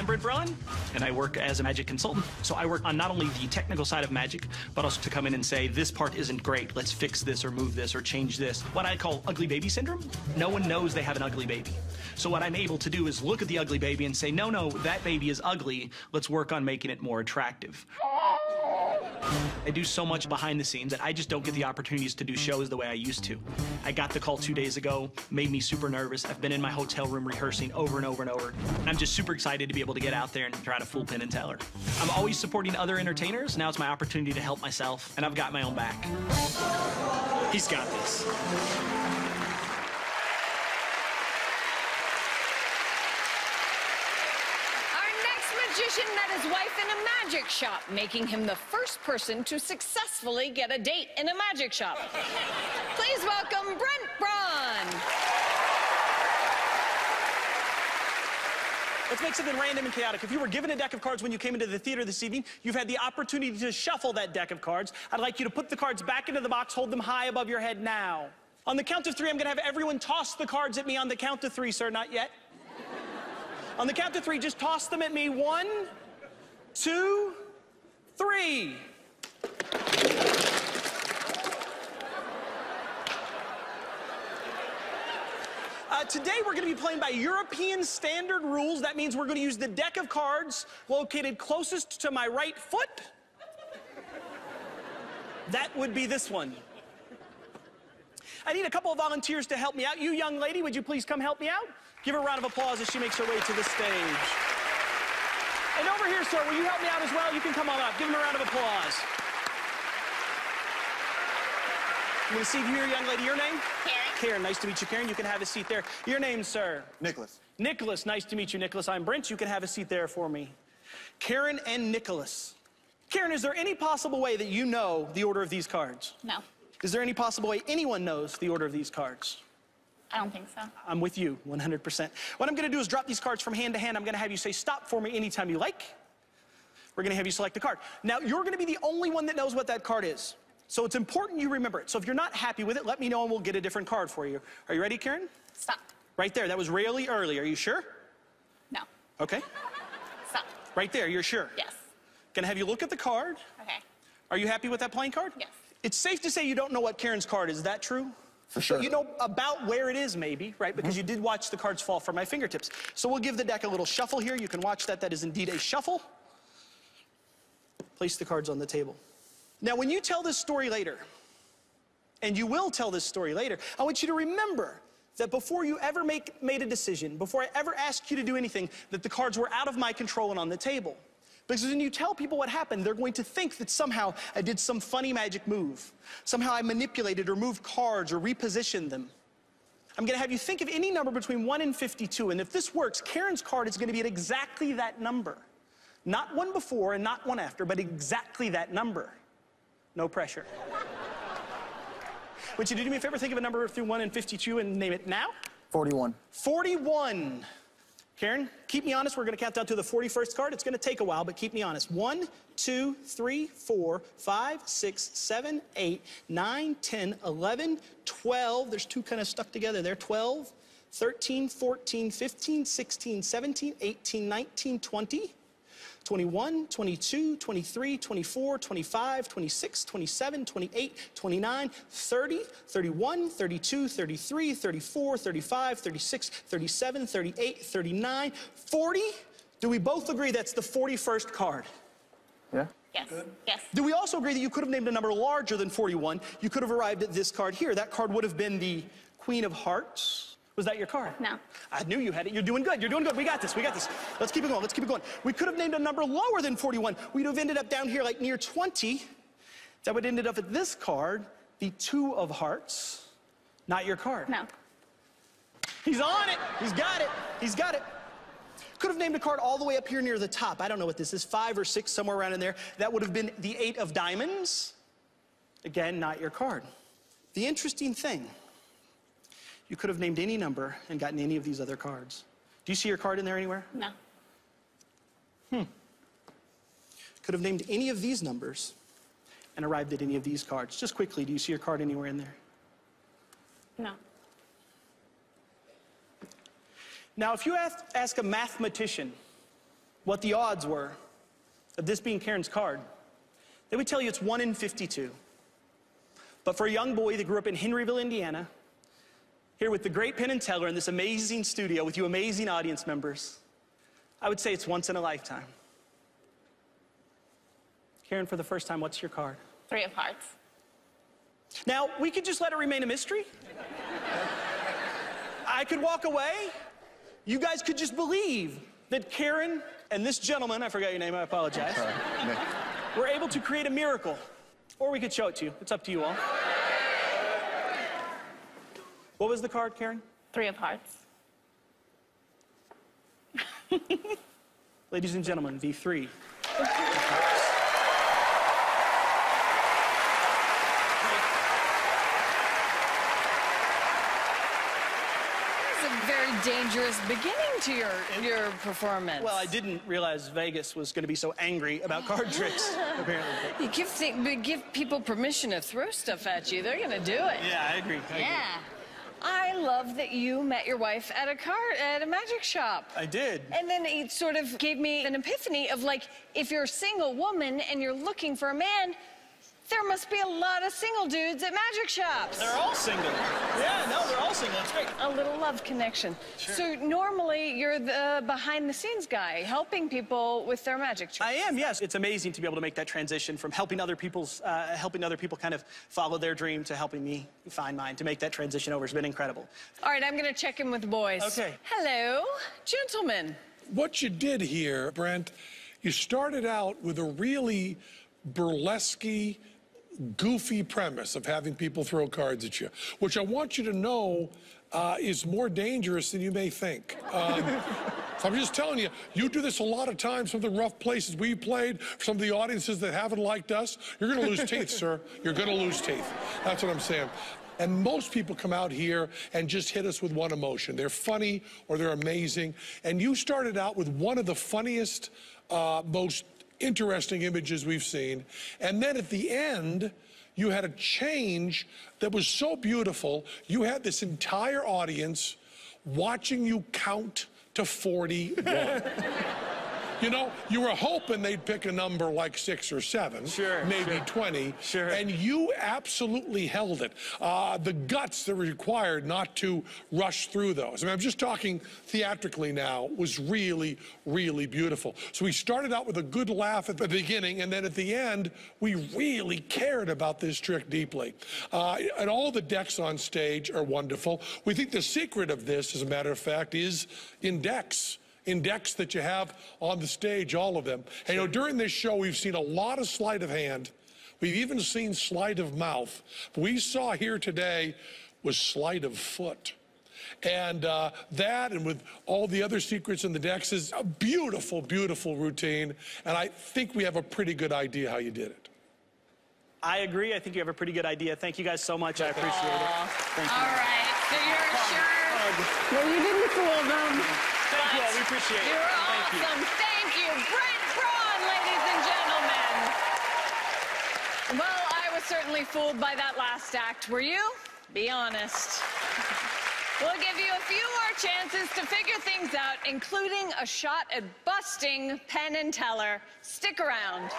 I'm Brent Braun, and I work as a magic consultant. So I work on not only the technical side of magic, but also to come in and say, this part isn't great, let's fix this or move this or change this. What I call ugly baby syndrome. No one knows they have an ugly baby. So what I'm able to do is look at the ugly baby and say, no, no, that baby is ugly. Let's work on making it more attractive. I do so much behind the scenes that I just don't get the opportunities to do shows the way I used to. I got the call 2 days ago, made me super nervous. I've been in my hotel room rehearsing over and over and over. And I'm just super excited to be able to get out there and try to fool Penn and Teller. I'm always supporting other entertainers. Now it's my opportunity to help myself, and I've got my own back. He's got this. Magician met his wife in a magic shop, making him the first person to successfully get a date in a magic shop. Please welcome Brent Braun. Let's make something random and chaotic. If you were given a deck of cards when you came into the theater this evening, you've had the opportunity to shuffle that deck of cards. I'd like you to put the cards back into the box, hold them high above your head now. On the count of 3, I'm gonna have everyone toss the cards at me on the count of 3, sir, not yet. On the count of 3, just toss them at me. 1, 2, 3. Today we're going to be playing by European standard rules. That means we're going to use the deck of cards located closest to my right foot. That would be this one. I need a couple of volunteers to help me out. You, young lady, would you please come help me out? Give her a round of applause as she makes her way to the stage. And over here, sir, will you help me out as well? You can come on up. Give him a round of applause. I'm going to see you here, young lady. Your name? Karen. Karen, nice to meet you, Karen. You can have a seat there. Your name, sir? Nicholas. Nicholas, nice to meet you, Nicholas. I'm Brent. You can have a seat there for me. Karen and Nicholas. Karen, is there any possible way that you know the order of these cards? No. Is there any possible way anyone knows the order of these cards? I don't think so. I'm with you, 100%. What I'm going to do is drop these cards from hand to hand. I'm going to have you say stop for me anytime you like. We're going to have you select a card. Now, you're going to be the only one that knows what that card is. So it's important you remember it. So if you're not happy with it, let me know and we'll get a different card for you. Are you ready, Karen? Stop. Right there. That was really early. Are you sure? No. Okay. Stop. Right there. You're sure? Yes. Going to have you look at the card. Okay. Are you happy with that playing card? Yes. It's safe to say you don't know what Karen's card is. Is that true? For sure. So you know about where it is, maybe, right? Because you did watch the cards fall from my fingertips. So we'll give the deck a little shuffle here. You can watch that. That is indeed a shuffle. Place the cards on the table. Now, when you tell this story later, and you will tell this story later, I want you to remember that before you ever made a decision, before I ever asked you to do anything, that the cards were out of my control and on the table. Because when you tell people what happened, they're going to think that somehow I did some funny magic move. Somehow I manipulated or moved cards or repositioned them. I'm going to have you think of any number between 1 and 52. And if this works, Karen's card is going to be at exactly that number. Not one before and not one after, but exactly that number. No pressure. Would you do me a favor? Think of a number between 1 and 52 and name it now. 41. 41. Karen, keep me honest. We're going to count down to the 41st card. It's going to take a while, but keep me honest. 1, 2, 3, 4, 5, 6, 7, 8, 9, 10, 11, 12. There's 2 kind of stuck together there. 12, 13, 14, 15, 16, 17, 18, 19, 20. 21, 22, 23, 24, 25, 26, 27, 28, 29, 30, 31, 32, 33, 34, 35, 36, 37, 38, 39, 40. Do we both agree that's the 41st card? Yeah? Yes. Yes. Do we also agree that you could have named a number larger than 41? You could have arrived at this card here. That card would have been the Queen of Hearts. Was that your card? No. I knew you had it. You're doing good. You're doing good. We got this. We got this. Let's keep it going. Let's keep it going. We could have named a number lower than 41. We'd have ended up down here like near 20. That would have ended up at this card, the 2 of Hearts. Not your card. No. He's on it. He's got it. He's got it. Could have named a card all the way up here near the top. I don't know what this is, 5 or 6, somewhere around in there. That would have been the 8 of Diamonds. Again, not your card. The interesting thing, you could have named any number and gotten any of these other cards. Do you see your card in there anywhere? No. Could have named any of these numbers and arrived at any of these cards. Just quickly, do you see your card anywhere in there? No. Now, if you ask a mathematician what the odds were of this being Karen's card, they would tell you it's 1 in 52. But for a young boy that grew up in Henryville, Indiana, here with the great Penn and Teller in this amazing studio with you amazing audience members, I would say it's once in a lifetime. Karen, for the first time, what's your card? 3 of hearts. Now, we could just let it remain a mystery. I could walk away. You guys could just believe that Karen and this gentleman, I forgot your name, I apologize, were able to create a miracle. Or we could show it to you. It's up to you all. What was the card, Karen? 3 of hearts. Ladies and gentlemen, the 3 of A very dangerous beginning to your performance. Well, I didn't realize Vegas was going to be so angry about card tricks, apparently. You give people permission to throw stuff at you. They're going to do it. Yeah, I agree. Yeah. I love that you met your wife at a magic shop. I did. And then it sort of gave me an epiphany of, like, if you're a single woman and you're looking for a man, there must be a lot of single dudes at magic shops. They're all single. Yeah, no, they're all single. It's great. A little love connection. Sure. So normally you're the behind-the-scenes guy, helping people with their magic tricks. I am, yes. It's amazing to be able to make that transition from helping other people kind of follow their dream to helping me find mine. To make that transition over has been incredible. All right, I'm going to check in with the boys. Okay. Hello, gentlemen. What you did here, Brent, you started out with a really burlesque-y, goofy premise of having people throw cards at you, which I want you to know is more dangerous than you may think. So I'm just telling you, you do this a lot of times, some of the rough places we played, some of the audiences that haven't liked us, you're going to lose teeth, sir. You're going to lose teeth. That's what I'm saying. And most people come out here and just hit us with one emotion. They're funny or they're amazing. And you started out with one of the funniest, most interesting images we've seen. And then at the end, you had a change that was so beautiful. You had this entire audience watching you count to 41. You know, you were hoping they'd pick a number like 6 or 7, maybe 20, and you absolutely held it. The guts that were required not to rush through those. I mean, I'm just talking theatrically now, was really, really beautiful. So we started out with a good laugh at the beginning, and then at the end, we really cared about this trick deeply. And all the decks on stage are wonderful. We think the secret of this, as a matter of fact, is in decks that you have on the stage, all of them. And, you know, during this show, we've seen a lot of sleight of hand. We've even seen sleight of mouth. What we saw here today was sleight of foot. And that, and with all the other secrets in the decks, is a beautiful, beautiful routine. And I think we have a pretty good idea how you did it. I agree. I think you have a pretty good idea. Thank you guys so much. I appreciate it. Thank you. All right, so you're sure? Well, you didn't fool them. Thank you all. We appreciate it. You're awesome. Thank you. Brent Braun, ladies and gentlemen. Well, I was certainly fooled by that last act. Were you? Be honest. We'll give you a few more chances to figure things out, including a shot at busting Penn and Teller. Stick around.